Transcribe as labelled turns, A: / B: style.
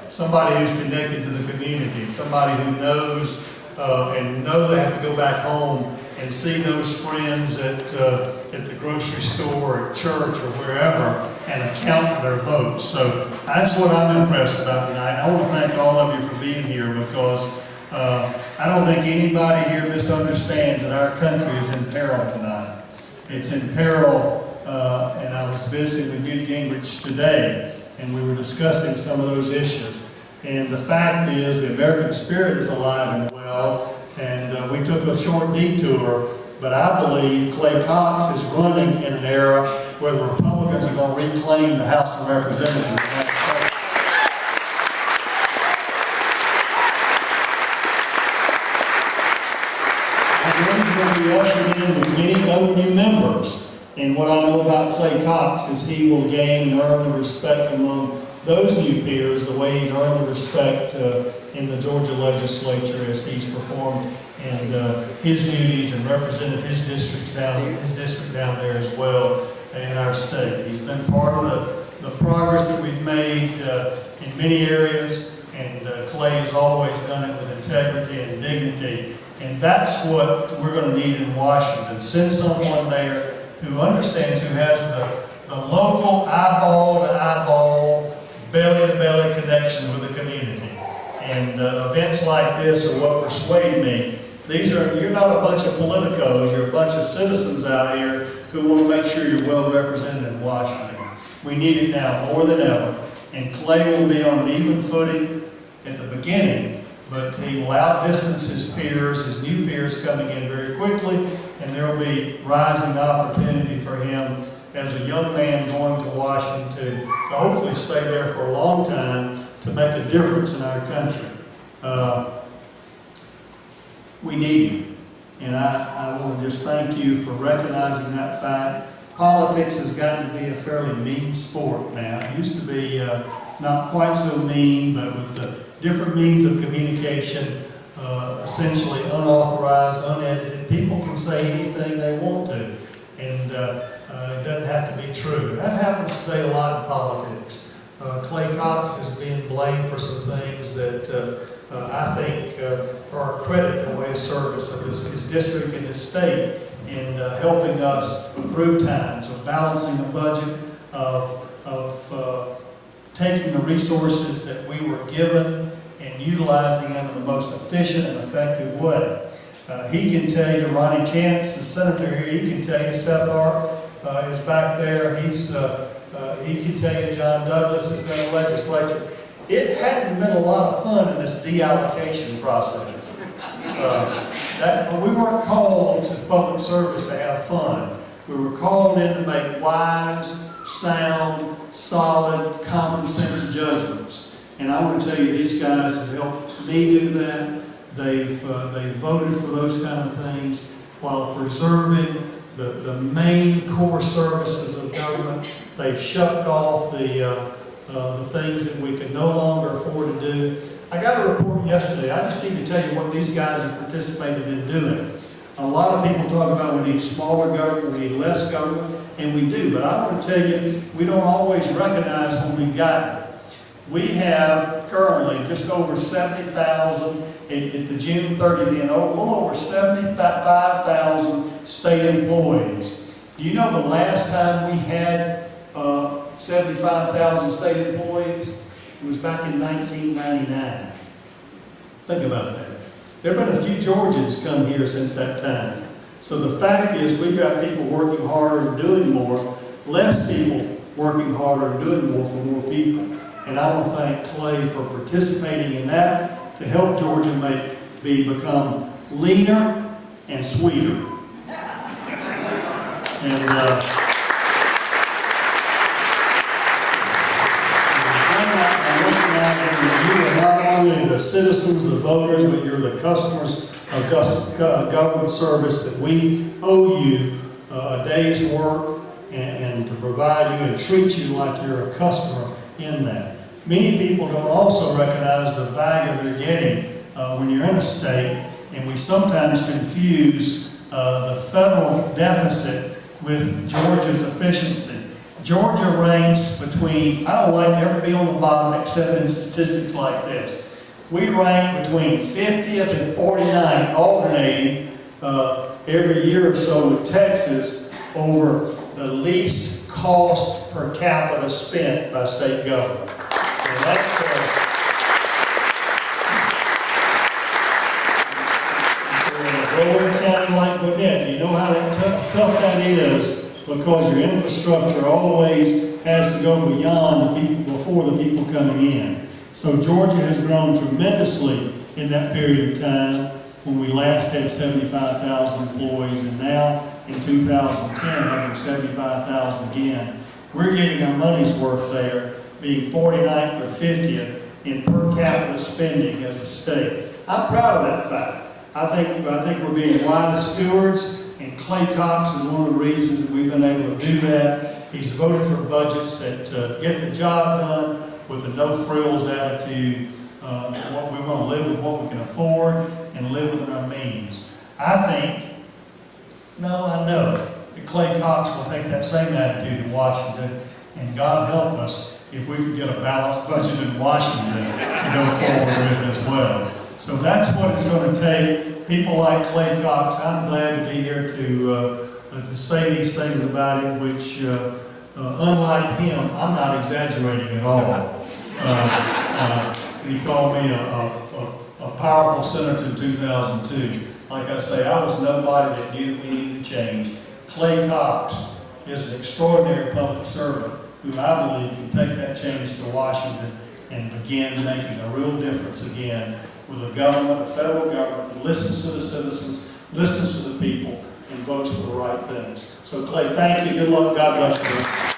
A: somebody who's connected to the community, somebody who knows and know they have to go back home and see those friends at the grocery store, at church, or wherever, and account for their votes. So that's what I'm impressed about tonight. I want to thank all of you for being here, because I don't think anybody here misunderstands that our country is in peril tonight. It's in peril, and I was visiting with Newt Gingrich today, and we were discussing some of those issues. And the fact is, the American spirit is alive and well, and we took a short detour, but I believe Clay Cox is running in an era where the Republicans are going to reclaim the House of Representatives. Be ushered in with many new members, and what I know about Clay Cox is he will gain and earn the respect among those new peers the way he earned the respect in the Georgia legislature as he's performed and his duties and represented his district down there as well in our state. He's been part of the progress that we've made in many areas, and Clay has always done it with integrity and dignity. And that's what we're going to need in Washington. Send someone there who understands, who has the local eyeball-to-eyeball, belly-to-belly connection with the community. And events like this are what persuade me. You're not a bunch of politicos, you're a bunch of citizens out here who want to make sure you're well represented in Washington. We need it now more than ever. And Clay will be on an even footing at the beginning, but he will outdistance his peers, his new peers coming in very quickly, and there will be rising opportunity for him as a young man going to Washington to hopefully stay there for a long time to make a difference in our country. We need him, and I want to just thank you for recognizing that fact. Politics has gotten to be a fairly mean sport now. It used to be not quite so mean, but with the different means of communication, essentially unauthorized, unedited, people can say anything they want to, and it doesn't have to be true. And that happens today a lot in politics. Clay Cox is being blamed for some things that I think are a credit to his service of his district and his state in helping us through times of balancing the budget, of taking the resources that we were given and utilizing them in the most efficient and effective way. He can tell you, Ronnie Chance, the senator here, he can tell you, Seth Hart is back there, he can tell you John Douglas has been in the legislature. It hadn't been a lot of fun in this deallocation process. We weren't called to public service to have fun. We were called in to make wise, sound, solid, common sense judgments. And I want to tell you, these guys have helped me do that. They've voted for those kind of things while preserving the main core services of government. They've shucked off the things that we could no longer afford to do. I got a report yesterday. I just need to tell you what these guys have participated in doing. A lot of people talk about we need smaller government, we need less government, and we do. But I want to tell you, we don't always recognize when we got it. We have currently just over 70,000 at the June 30th, and a little over 75,000 state employees. Do you know the last time we had 75,000 state employees? It was back in 1999. Think about that. There have been a few Georgians come here since that time. So the fact is, we've got people working harder and doing more, less people working harder and doing more for more people. And I want to thank Clay for participating in that to help Georgia become leaner and sweeter. And you are not only the citizens, the voters, but you're the customers of government service that we owe you a day's work and to provide you and treat you like you're a customer in that. Many people don't also recognize the value they're getting when you're in a state, and we sometimes confuse the federal deficit with Georgia's efficiency. Georgia ranks between, I don't like to ever be on the bottom except in statistics like this. We rank between 50th and 49th, alternating every year or so with Texas over the least cost per capita spent by state government. And that's, in a growing county like Gwinnett, you know how tough that is, because your infrastructure always has to go beyond the people, before the people coming in. So Georgia has grown tremendously in that period of time, when we last had 75,000 employees, and now in 2010 having 75,000 again. We're getting our money's worth there, being 49th or 50th in per capita spending as a state. I'm proud of that fact. I think we're being wise stewards, and Clay Cox is one of the reasons that we've been able to do that. He's voted for budgets that get the job done with a no-frills attitude. What we want to live with what we can afford and live within our means. I know that Clay Cox will take that same attitude to Washington, and God help us if we could get a balanced budget in Washington to go forward with as well. So that's what it's going to take. People like Clay Cox, I'm glad to be here to say these things about him, which, unlike him, I'm not exaggerating at all. He called me a powerful senator in 2002. Like I say, I was nobody that knew that we needed to change. Clay Cox is an extraordinary public servant who I believe can take that change to Washington and begin making a real difference again with a government, a federal government that listens to the citizens, listens to the people, and votes for the right things. So Clay, thank you. Good luck. God bless you.